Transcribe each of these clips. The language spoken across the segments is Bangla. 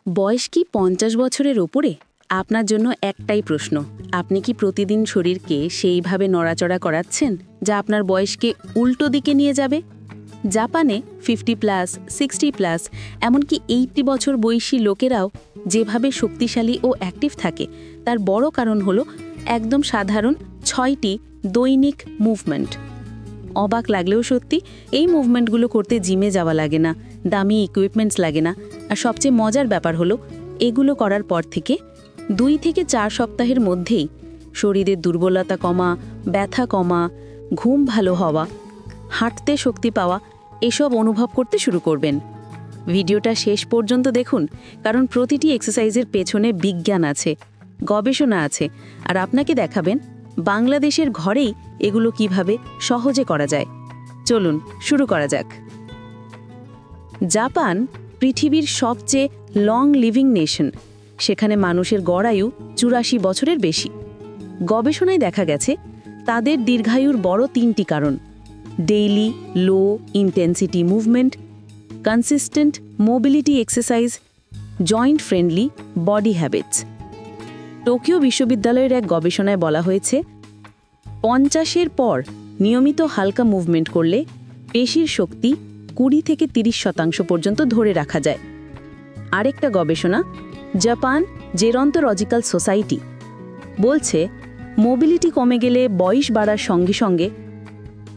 বয়স কি ৫০ বছরের ওপরে? আপনার জন্য একটাই প্রশ্ন, আপনি কি প্রতিদিন শরীরকে সেইভাবে নড়াচড়া করাচ্ছেন যা আপনার বয়সকে উল্টো দিকে নিয়ে যাবে? জাপানে 50+, 60+, এমনকি 80 বছর বয়সী লোকেরাও যেভাবে শক্তিশালী ও অ্যাক্টিভ থাকে তার বড় কারণ হলো একদম সাধারণ 6টি দৈনিক মুভমেন্ট। অবাক লাগলেও সত্যি, এই মুভমেন্টগুলো করতে জিমে যাওয়া লাগে না, দামি ইকুইপমেন্টস লাগে না, আর সবচেয়ে মজার ব্যাপার হলো এগুলো করার পর থেকে 2 থেকে 4 সপ্তাহের মধ্যেই শরীরের দুর্বলতা কমা, ব্যথা কমা, ঘুম ভালো হওয়া, হাঁটতে শক্তি পাওয়া এসব অনুভব করতে শুরু করবেন। ভিডিওটা শেষ পর্যন্ত দেখুন, কারণ প্রতিটি এক্সারসাইজের পেছনে বিজ্ঞান আছে, গবেষণা আছে, আর আপনাকে দেখাবেন বাংলাদেশের ঘরেই এগুলো কিভাবে সহজে করা যায়। চলুন শুরু করা যাক। জাপান পৃথিবীর সবচেয়ে লং লিভিং নেশন। সেখানে মানুষের গড় আয়ু 84 বছরের বেশি। গবেষণায় দেখা গেছে তাদের দীর্ঘায়ুর বড় 3টি কারণ: ডেইলি লো intensity movement, consistent mobility exercise, joint friendly body habits. Tokyo বিশ্ববিদ্যালয়ের এক গবেষণায় বলা হয়েছে 50-এর পর নিয়মিত হালকা মুভমেন্ট করলে পেশির শক্তি 20 থেকে 30% পর্যন্ত ধরে রাখা যায়। আরেকটা গবেষণা জাপান জেরন্টোলজিক্যাল সোসাইটি বলছে মোবিলিটি কমে গেলে বয়স বাড়ার সঙ্গে সঙ্গে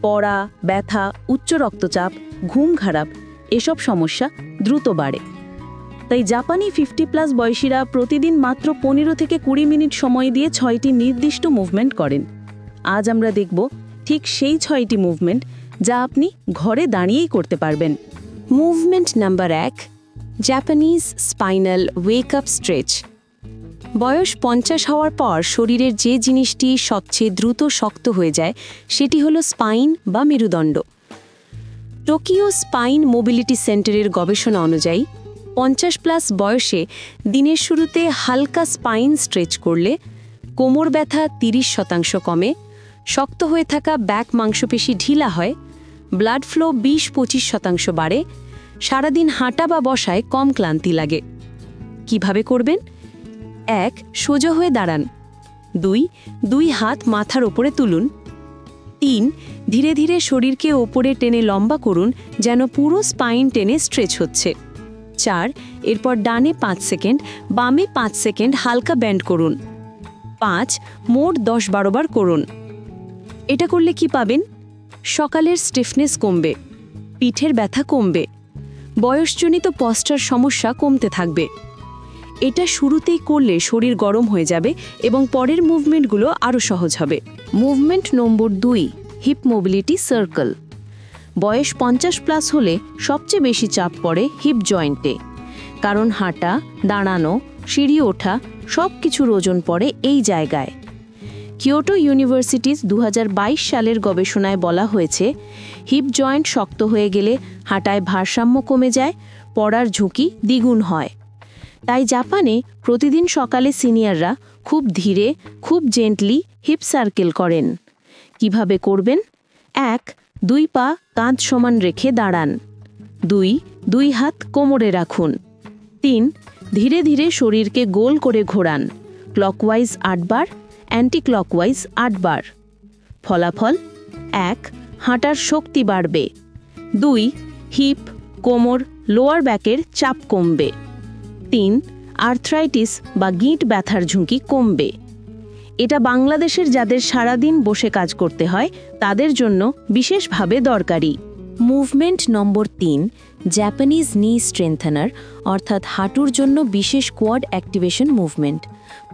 পড়া, ব্যথা, উচ্চ রক্তচাপ, ঘুম খারাপ এসব সমস্যা দ্রুত বাড়ে। তাই জাপানি 50+ বয়সীরা প্রতিদিন মাত্র 15 থেকে 20 মিনিট সময় দিয়ে 6টি নির্দিষ্ট মুভমেন্ট করেন। আজ আমরা দেখব ঠিক সেই 6টি মুভমেন্ট যা আপনি ঘরে দাঁড়িয়েই করতে পারবেন। Movement number 1, Japanese spinal wake up stretch. বয়স 50 হওয়ার পর শরীরের যে জিনিসটি সবচেয়ে দ্রুত শক্ত হয়ে যায় সেটি হলো স্পাইন বা মেরুদণ্ড। টোকিও স্পাইন মোবিলিটি সেন্টারের গবেষণা অনুযায়ী 50+ বয়সে দিনের শুরুতে হালকা স্পাইন স্ট্রেচ করলে কোমর ব্যথা 30% কমে, শক্ত হয়ে থাকা ব্যাক মাংসপেশি ঢিলা হয়, ব্লাড ফ্লো 20-25% বাড়ে, সারাদিন হাঁটা বা বসায় কম ক্লান্তি লাগে। কিভাবে করবেন? 1. সোজা হয়ে দাঁড়ান। 2. দুই হাত মাথার ওপরে তুলুন। 3. ধীরে ধীরে শরীরকে ওপরে টেনে লম্বা করুন যেন পুরো স্পাইন টেনে স্ট্রেচ হচ্ছে। 4. এরপর ডানে 5 সেকেন্ড, বামে 5 সেকেন্ড হালকা ব্যান্ড করুন। 5. মোট 10-12 বার করুন। এটা করলে কি পাবেন? সকালের স্টিফনেস কমবে, পিঠের ব্যথা কমবে, বয়সজনিত পস্টার সমস্যা কমতে থাকবে। এটা শুরুতেই করলে শরীর গরম হয়ে যাবে এবং পরের মুভমেন্টগুলো আরও সহজ হবে। মুভমেন্ট নম্বর 2, হিপ মোবিলিটি সার্কেল। বয়স 50+ হলে সবচেয়ে বেশি চাপ পড়ে হিপ জয়েন্টে, কারণ হাঁটা, দাঁড়ানো, সিঁড়ি ওঠা সব কিছুর ওজন পড়ে এই জায়গায়। কিয়োটো ইউনিভার্সিটির 2022 সালের গবেষণায় বলা হয়েছে হিপ জয়েন্ট শক্ত হয়ে গেলে হাঁটায় ভারসাম্য কমে যায়, পড়ার ঝুঁকি দ্বিগুণ হয়। তাই জাপানে প্রতিদিন সকালে সিনিয়ররা খুব ধীরে, খুব জেন্টলি হিপ সার্কেল করেন। কিভাবে করবেন? 1. 2 পা কাঁধ সমান রেখে দাঁড়ান। 2. দুই হাত কোমরে রাখুন। 3. ধীরে ধীরে শরীরকে গোল করে ঘোরান, ক্লকওয়াইজ 8 বার, অ্যান্টি ক্লকওয়াইজ 8 বার। ফলাফল: 1. হাঁটার শক্তি বাড়বে। 2. হিপ, কোমর, লোয়ার ব্যাকের চাপ কমবে। 3. আর্থ্রাইটিস বা গিঁট ব্যথার ঝুঁকি কমবে। এটা বাংলাদেশের যাদের সারাদিন বসে কাজ করতে হয় তাদের জন্য বিশেষভাবে দরকারি। মুভমেন্ট নম্বর 3, জাপানিজ নি স্ট্রেংথেনার, অর্থাৎ হাঁটুর জন্য বিশেষ কোয়াড অ্যাক্টিভেশন মুভমেন্ট।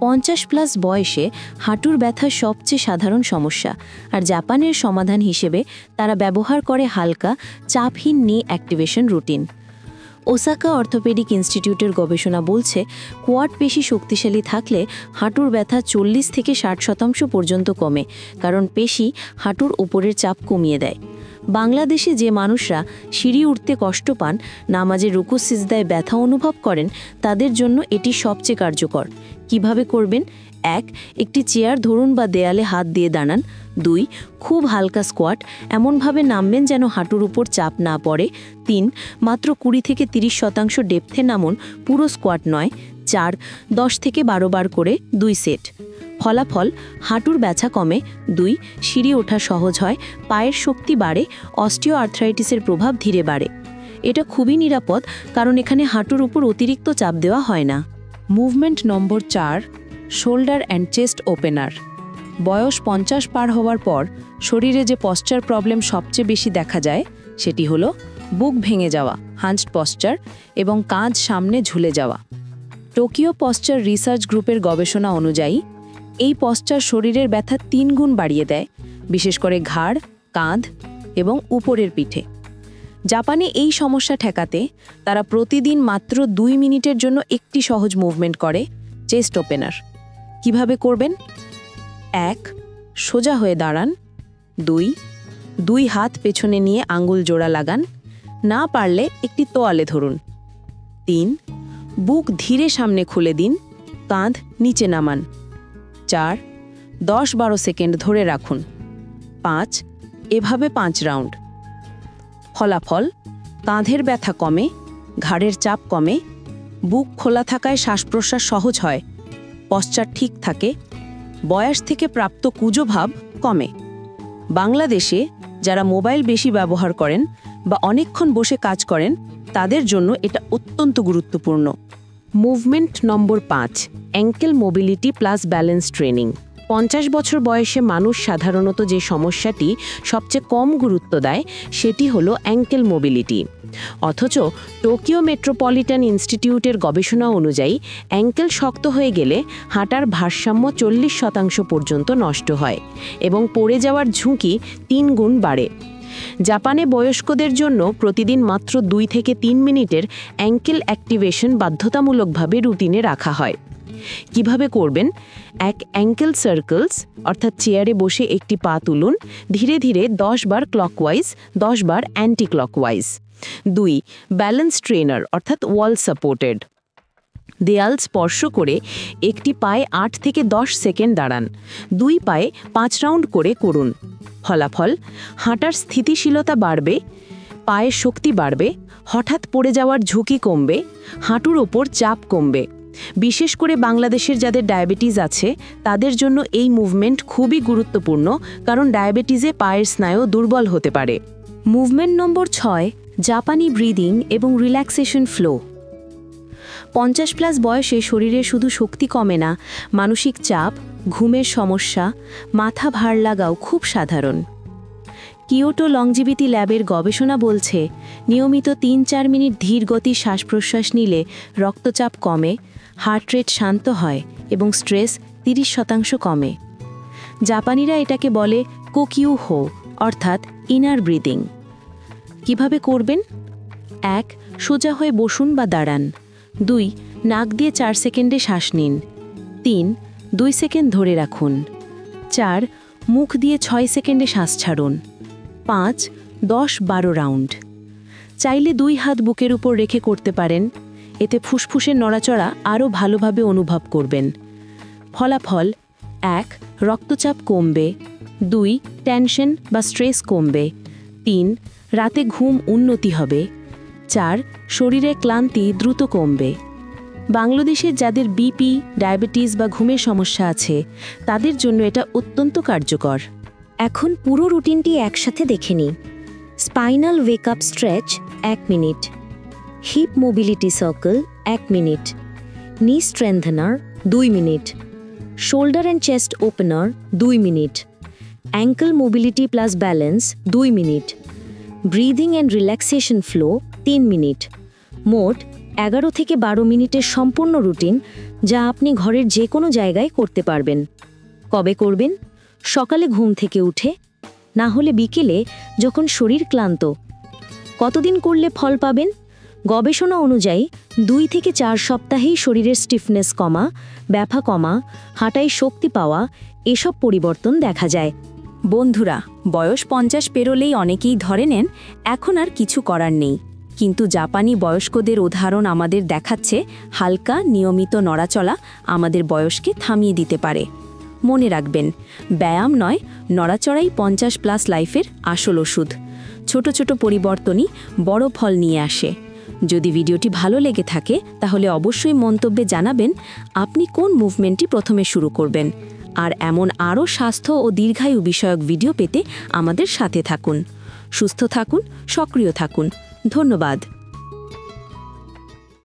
50+ বয়সে হাঁটুর ব্যথা সবচেয়ে সাধারণ সমস্যা, আর জাপানের সমাধান হিসেবে তারা ব্যবহার করে হালকা চাপহীন নি অ্যাক্টিভেশন রুটিন। ওসাকা অর্থোপেডিক ইনস্টিটিউটের গবেষণা বলছে কোয়াড পেশি শক্তিশালী থাকলে হাঁটুর ব্যথা 40 থেকে 60% পর্যন্ত কমে, কারণ পেশি হাঁটুর ওপরের চাপ কমিয়ে দেয়। বাংলাদেশে যে মানুষরা সিঁড়ি উঠতে কষ্ট পান, নামাজে রুকু সিজদায় ব্যথা অনুভব করেন, তাদের জন্য এটি সবচেয়ে কার্যকর। কিভাবে করবেন? 1. একটি চেয়ার ধরুন বা দেয়ালে হাত দিয়ে দাঁড়ান। 2. খুব হালকা স্কোয়াট, এমনভাবে নামবেন যেন হাঁটুর উপর চাপ না পড়ে। 3. মাত্র 20 থেকে 30% ডেপথে নামুন, পুরো স্কোয়াট নয়। 4. 10 থেকে 12 বার করে 2 সেট। ফলাফল: হাঁটুর ব্যথা কমে। 2. সিঁড়ি ওঠা সহজ হয়, পায়ের শক্তি বাড়ে, অস্টিও আর্থ্রাইটিসের প্রভাব ধীরে বাড়ে। এটা খুবই নিরাপদ, কারণ এখানে হাঁটুর উপর অতিরিক্ত চাপ দেওয়া হয় না। Movement number 4, shoulder and chest opener. বয়স 50 পার হওয়ার পর শরীরে যে পশ্চার প্রবলেম সবচেয়ে বেশি দেখা যায়, সেটি হলো বুক ভেঙে যাওয়া, হাঞ্চড পশ্চার, এবং কাঁধ সামনে ঝুলে যাওয়া। টোকিও পশ্চার রিসার্চ গ্রুপের গবেষণা অনুযায়ী এই পশ্চার শরীরের ব্যথা 3 গুণ বাড়িয়ে দেয়, বিশেষ করে ঘাড়, কাঁধ এবং উপরের পিঠে। জাপানে এই সমস্যা ঠেকাতে তারা প্রতিদিন মাত্র 2 মিনিটের জন্য একটি সহজ মুভমেন্ট করে, চেস্ট ওপেনার। কিভাবে করবেন? 1. সোজা হয়ে দাঁড়ান। 2. হাত পেছনে নিয়ে আঙ্গুল জোড়া লাগান, না পারলে একটি তোয়ালে ধরুন। 3. বুক ধীরে সামনে খুলে দিন, কাঁধ নিচে নামান। 4. 10-12 সেকেন্ড ধরে রাখুন। 5. এভাবে 5 রাউন্ড। ফলাফল: কাঁধের ব্যথা কমে, ঘাড়ের চাপ কমে, বুক খোলা থাকায় শ্বাস-প্রশ্বাস সহজ হয়, পশ্চার ঠিক থাকে, বয়স থেকে প্রাপ্ত কুজোভাব কমে। বাংলাদেশে যারা মোবাইল বেশি ব্যবহার করেন বা অনেকক্ষণ বসে কাজ করেন, তাদের জন্য এটা অত্যন্ত গুরুত্বপূর্ণ। Movement number 5, ankle mobility plus balance training. 50 বছর বয়সে মানুষ সাধারণত যে সমস্যাটি সবচেয়ে কম গুরুত্ব দেয়, সেটি হলো অ্যাঙ্কেল মোবিলিটি। অথচ টোকিও মেট্রোপলিটন ইনস্টিটিউটের গবেষণা অনুযায়ী অ্যাঙ্কেল শক্ত হয়ে গেলে হাঁটার ভারসাম্য 40% পর্যন্ত নষ্ট হয় এবং পড়ে যাওয়ার ঝুঁকি 3 গুণ বাড়ে। জাপানে বয়স্কদের জন্য প্রতিদিন মাত্র 2 থেকে 3 মিনিটের অ্যাঙ্কেল অ্যাক্টিভেশন বাধ্যতামূলকভাবে রুটিনে রাখা হয়। কিভাবে করবেন? 1. অ্যাঙ্কেল সার্কেলস, অর্থাৎ চেয়ারে বসে একটি পা তুলুন, ধীরে ধীরে 10 বার ক্লকওয়াইজ, 10 বার অ্যান্টি ক্লকওয়াইজ। 2. ব্যালেন্স ট্রেনার, অর্থাৎ ওয়াল সাপোর্টেড। দেয়াল স্পর্শ করে একটি পায়ে 8 থেকে 10 সেকেন্ড দাঁড়ান, 2 পায়ে 5 রাউন্ড করে করুন। ফলাফল: হাঁটার স্থিতিশীলতা বাড়বে, পায়ের শক্তি বাড়বে, হঠাৎ পড়ে যাওয়ার ঝুঁকি কমবে, হাঁটুর ওপর চাপ কমবে। বিশেষ করে বাংলাদেশের যাদের ডায়াবেটিস আছে, তাদের জন্য এই মুভমেন্ট খুবই গুরুত্বপূর্ণ, কারণ ডায়াবেটিসে পায়ের স্নায়ু দুর্বল হতে পারে। মুভমেন্ট নম্বর 6, জাপানি ব্রিদিং এবং রিল্যাক্সেশন ফ্লো। 50+ বয়সে শরীরে শুধু শক্তি কমে না, মানসিক চাপ, ঘুমের সমস্যা, মাথা ভার লাগাও খুব সাধারণ। কিয়োটো লংজিভিটি ল্যাবের গবেষণা বলছে, নিয়মিত 3-4 মিনিট ধীর গতির শ্বাস-প্রশ্বাস নিলে রক্তচাপ কমে, হার্ট রেট শান্ত হয় এবং স্ট্রেস 30% কমে। জাপানিরা এটাকে বলে কোকিউ হো, অর্থাৎ ইনার ব্রিদিং। কিভাবে করবেন? 1. সোজা হয়ে বসুন বা দাঁড়ান। 2. নাক দিয়ে 4 সেকেন্ডে শ্বাস নিন। 3. 2 সেকেন্ড ধরে রাখুন। 4. মুখ দিয়ে 6 সেকেন্ডে শ্বাস ছাড়ুন। 5. 10-12 রাউন্ড। চাইলে 2 হাত বুকের উপর রেখে করতে পারেন, এতে ফুসফুসের নড়াচড়া আরও ভালোভাবে অনুভব করবেন। ফলাফল: 1. রক্তচাপ কমবে। 2. টেনশন বা স্ট্রেস কমবে। 3. রাতে ঘুম উন্নতি হবে। 4. শরীরে ক্লান্তি দ্রুত কমবে। বাংলাদেশে যাদের বিপি, ডায়াবেটিস বা ঘুমের সমস্যা আছে, তাদের জন্য এটা অত্যন্ত কার্যকর। এখন পুরো রুটিনটি একসাথে দেখে নিই। Spinal wake up stretch 1 minute, hip mobility circle 1 minute, knee strengthener 2 minute, shoulder and chest opener 2 minute, ankle mobility plus balance 2 minute, breathing and relaxation flow 3 minute. মোট 11 থেকে 12 মিনিটের সম্পূর্ণ রুটিন, যা আপনি ঘরের যে কোনো জায়গায় করতে পারবেন। কবে করবেন? সকালে ঘুম থেকে উঠে, না হলে বিকেলে যখন শরীর ক্লান্ত। কতদিন করলে ফল পাবেন? গবেষণা অনুযায়ী 2 থেকে 4 সপ্তাহেই শরীরের স্টিফনেস কমা, ব্যথা কমা, হাঁটায় শক্তি পাওয়া, এসব পরিবর্তন দেখা যায়। বন্ধুরা, বয়স 50 পেরোলেই অনেকেই ধরে নেন এখন আর কিছু করার নেই, কিন্তু জাপানি বয়স্কদের উদাহরণ আমাদের দেখাচ্ছে হালকা নিয়মিত নড়াচলা আমাদের বয়সকে থামিয়ে দিতে পারে। মনে রাখবেন, ব্যায়াম নয়, নড়াচড়াই 50+ লাইফের আসল ওষুধ। ছোট ছোট পরিবর্তনই বড় ফল নিয়ে আসে। যদি ভিডিওটি ভালো লেগে থাকে তাহলে অবশ্যই মন্তব্যে জানাবেন আপনি কোন মুভমেন্টটি প্রথমে শুরু করবেন। আর এমন আরও স্বাস্থ্য ও দীর্ঘায়ু বিষয়ক ভিডিও পেতে আমাদের সাথে থাকুন। সুস্থ থাকুন, সক্রিয় থাকুন। ধন্যবাদ।